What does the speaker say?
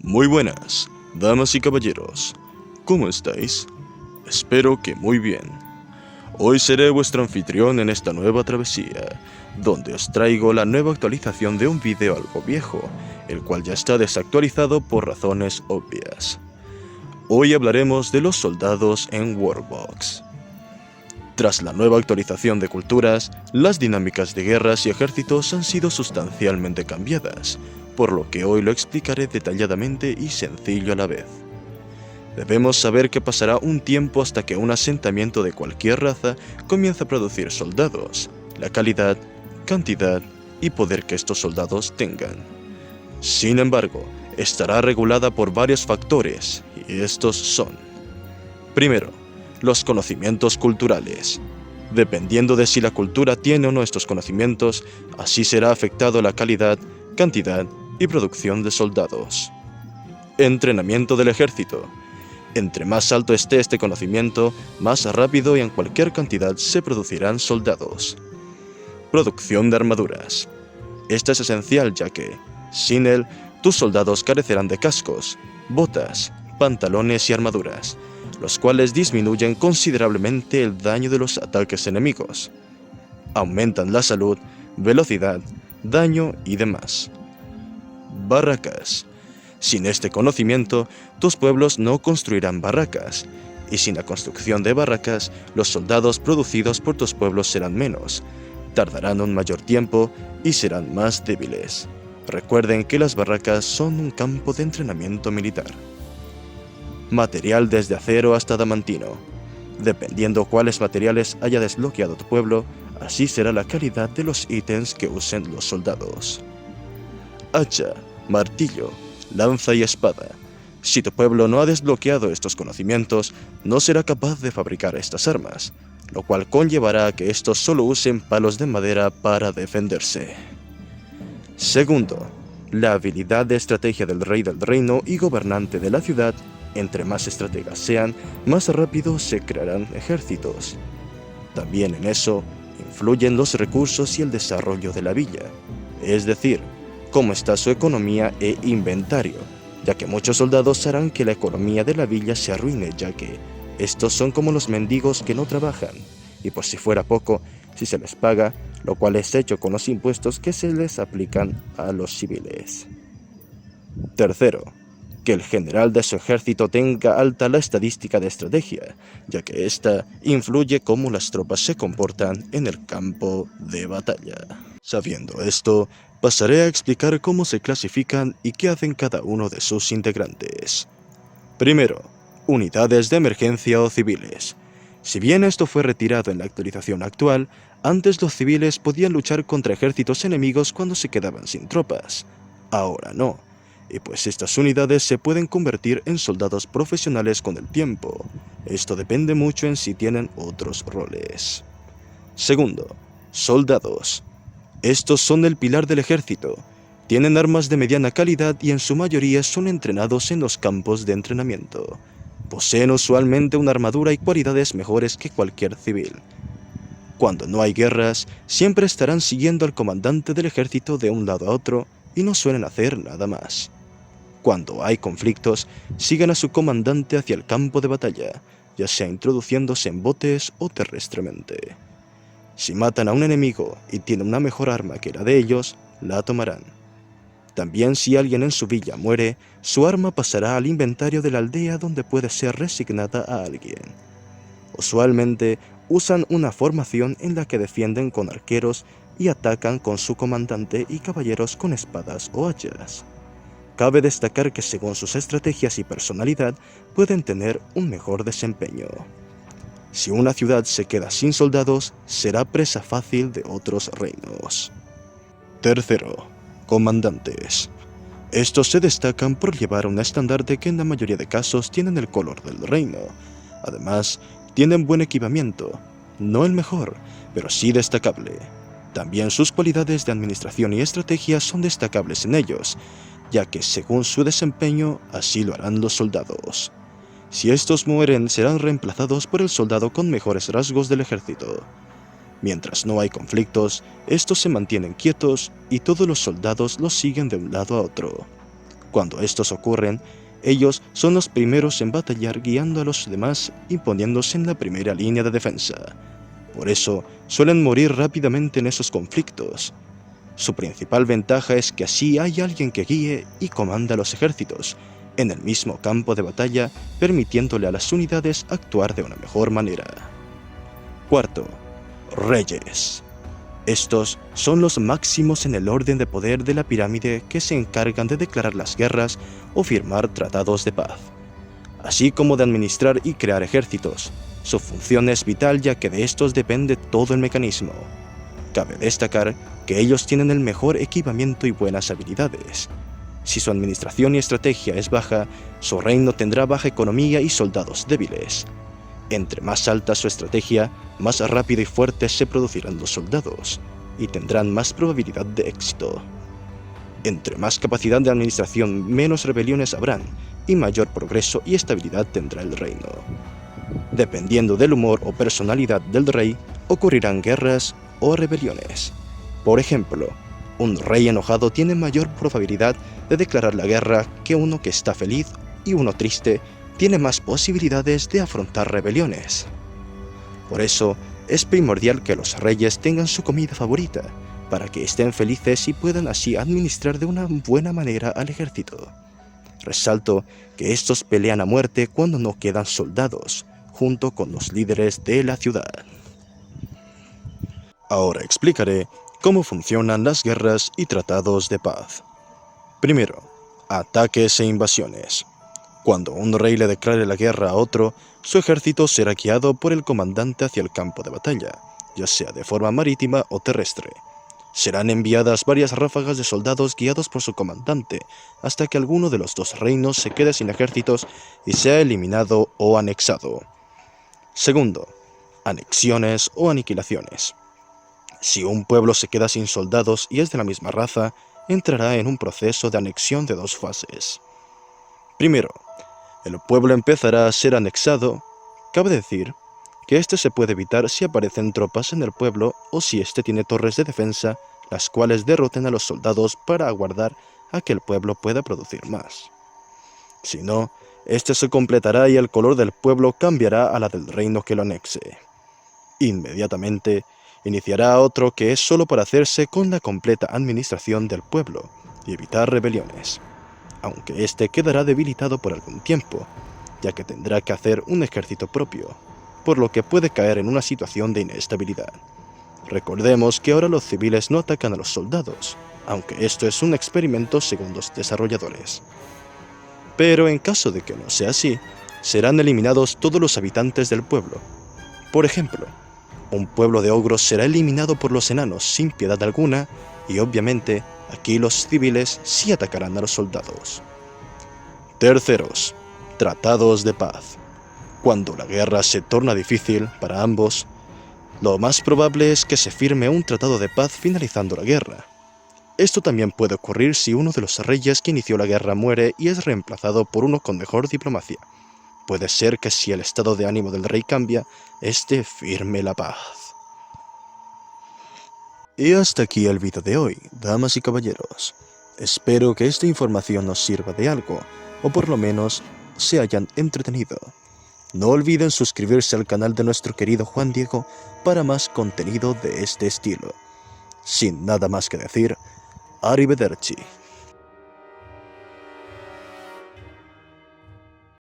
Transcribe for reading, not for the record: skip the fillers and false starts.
Muy buenas, damas y caballeros. ¿Cómo estáis? Espero que muy bien. Hoy seré vuestro anfitrión en esta nueva travesía, donde os traigo la nueva actualización de un vídeo algo viejo, el cual ya está desactualizado por razones obvias. Hoy hablaremos de los soldados en Warbox. Tras la nueva actualización de culturas, las dinámicas de guerras y ejércitos han sido sustancialmente cambiadas, por lo que hoy lo explicaré detalladamente y sencillo a la vez. Debemos saber que pasará un tiempo hasta que un asentamiento de cualquier raza comience a producir soldados, la calidad, cantidad y poder que estos soldados tengan. Sin embargo, estará regulada por varios factores, y estos son: primero, los conocimientos culturales. Dependiendo de si la cultura tiene o no estos conocimientos, así será afectado la calidad, cantidad y producción de soldados. Entrenamiento del ejército. Entre más alto esté este conocimiento, más rápido y en cualquier cantidad se producirán soldados. Producción de armaduras. Esta es esencial, ya que, sin él, tus soldados carecerán de cascos, botas, pantalones y armaduras, los cuales disminuyen considerablemente el daño de los ataques enemigos. Aumentan la salud, velocidad, daño y demás. Barracas. Sin este conocimiento, tus pueblos no construirán barracas, y sin la construcción de barracas, los soldados producidos por tus pueblos serán menos, tardarán un mayor tiempo y serán más débiles. Recuerden que las barracas son un campo de entrenamiento militar. Material desde acero hasta adamantino. Dependiendo cuáles materiales haya desbloqueado tu pueblo, así será la calidad de los ítems que usen los soldados. Hacha, martillo, lanza y espada. Si tu pueblo no ha desbloqueado estos conocimientos, no será capaz de fabricar estas armas, lo cual conllevará a que estos solo usen palos de madera para defenderse. Segundo, la habilidad de estrategia del rey del reino y gobernante de la ciudad. Entre más estrategas sean, más rápido se crearán ejércitos. También en eso influyen los recursos y el desarrollo de la villa, es decir, cómo está su economía e inventario, ya que muchos soldados harán que la economía de la villa se arruine, ya que estos son como los mendigos que no trabajan, y por si fuera poco, si se les paga, lo cual es hecho con los impuestos que se les aplican a los civiles. Tercero, que el general de su ejército tenga alta la estadística de estrategia, ya que esta influye cómo las tropas se comportan en el campo de batalla. Sabiendo esto, pasaré a explicar cómo se clasifican y qué hacen cada uno de sus integrantes. Primero, unidades de emergencia o civiles. Si bien esto fue retirado en la actualización actual, antes los civiles podían luchar contra ejércitos enemigos cuando se quedaban sin tropas. Ahora no. Y pues estas unidades se pueden convertir en soldados profesionales con el tiempo. Esto depende mucho en si tienen otros roles. Segundo, soldados. Estos son el pilar del ejército. Tienen armas de mediana calidad y en su mayoría son entrenados en los campos de entrenamiento. Poseen usualmente una armadura y cualidades mejores que cualquier civil. Cuando no hay guerras, siempre estarán siguiendo al comandante del ejército de un lado a otro y no suelen hacer nada más. Cuando hay conflictos, siguen a su comandante hacia el campo de batalla, ya sea introduciéndose en botes o terrestremente. Si matan a un enemigo y tienen una mejor arma que la de ellos, la tomarán. También si alguien en su villa muere, su arma pasará al inventario de la aldea donde puede ser resignada a alguien. Usualmente usan una formación en la que defienden con arqueros y atacan con su comandante y caballeros con espadas o hachas. Cabe destacar que según sus estrategias y personalidad pueden tener un mejor desempeño. Si una ciudad se queda sin soldados, será presa fácil de otros reinos. Tercero, comandantes. Estos se destacan por llevar un estandarte que en la mayoría de casos tienen el color del reino. Además, tienen buen equipamiento, no el mejor, pero sí destacable. También sus cualidades de administración y estrategia son destacables en ellos, ya que según su desempeño, así lo harán los soldados. Si estos mueren, serán reemplazados por el soldado con mejores rasgos del ejército. Mientras no hay conflictos, estos se mantienen quietos y todos los soldados los siguen de un lado a otro. Cuando estos ocurren, ellos son los primeros en batallar, guiando a los demás y poniéndose en la primera línea de defensa. Por eso, suelen morir rápidamente en esos conflictos. Su principal ventaja es que así hay alguien que guíe y comanda los ejércitos en el mismo campo de batalla, permitiéndole a las unidades actuar de una mejor manera. Cuarto, reyes. Estos son los máximos en el orden de poder de la pirámide, que se encargan de declarar las guerras o firmar tratados de paz, así como de administrar y crear ejércitos. Su función es vital, ya que de estos depende todo el mecanismo. Cabe destacar que ellos tienen el mejor equipamiento y buenas habilidades. Si su administración y estrategia es baja, su reino tendrá baja economía y soldados débiles. Entre más alta su estrategia, más rápido y fuerte se producirán los soldados, y tendrán más probabilidad de éxito. Entre más capacidad de administración, menos rebeliones habrán, y mayor progreso y estabilidad tendrá el reino. Dependiendo del humor o personalidad del rey, ocurrirán guerras o rebeliones. Por ejemplo, un rey enojado tiene mayor probabilidad de declarar la guerra que uno que está feliz, y uno triste tiene más posibilidades de afrontar rebeliones. Por eso, es primordial que los reyes tengan su comida favorita, para que estén felices y puedan así administrar de una buena manera al ejército. Resalto que estos pelean a muerte cuando no quedan soldados, junto con los líderes de la ciudad. Ahora explicaré cómo funcionan las guerras y tratados de paz. Primero, ataques e invasiones. Cuando un rey le declare la guerra a otro, su ejército será guiado por el comandante hacia el campo de batalla, ya sea de forma marítima o terrestre. Serán enviadas varias ráfagas de soldados guiados por su comandante, hasta que alguno de los dos reinos se quede sin ejércitos y sea eliminado o anexado. Segundo, anexiones o aniquilaciones. Si un pueblo se queda sin soldados y es de la misma raza, entrará en un proceso de anexión de dos fases. Primero, el pueblo empezará a ser anexado. Cabe decir que este se puede evitar si aparecen tropas en el pueblo o si este tiene torres de defensa, las cuales derroten a los soldados para aguardar a que el pueblo pueda producir más. Si no, este se completará y el color del pueblo cambiará a la del reino que lo anexe. Inmediatamente, iniciará otro que es solo para hacerse con la completa administración del pueblo y evitar rebeliones, aunque este quedará debilitado por algún tiempo, ya que tendrá que hacer un ejército propio, por lo que puede caer en una situación de inestabilidad. Recordemos que ahora los civiles no atacan a los soldados, aunque esto es un experimento según los desarrolladores. Pero en caso de que no sea así, serán eliminados todos los habitantes del pueblo. Por ejemplo, un pueblo de ogros será eliminado por los enanos sin piedad alguna, y obviamente aquí los civiles sí atacarán a los soldados. Terceros, tratados de paz. Cuando la guerra se torna difícil para ambos, lo más probable es que se firme un tratado de paz finalizando la guerra. Esto también puede ocurrir si uno de los reyes que inició la guerra muere y es reemplazado por uno con mejor diplomacia. Puede ser que si el estado de ánimo del rey cambia, este firme la paz. Y hasta aquí el vídeo de hoy, damas y caballeros. Espero que esta información nos sirva de algo, o por lo menos se hayan entretenido. No olviden suscribirse al canal de nuestro querido Juan Diego para más contenido de este estilo. Sin nada más que decir, arrivederci.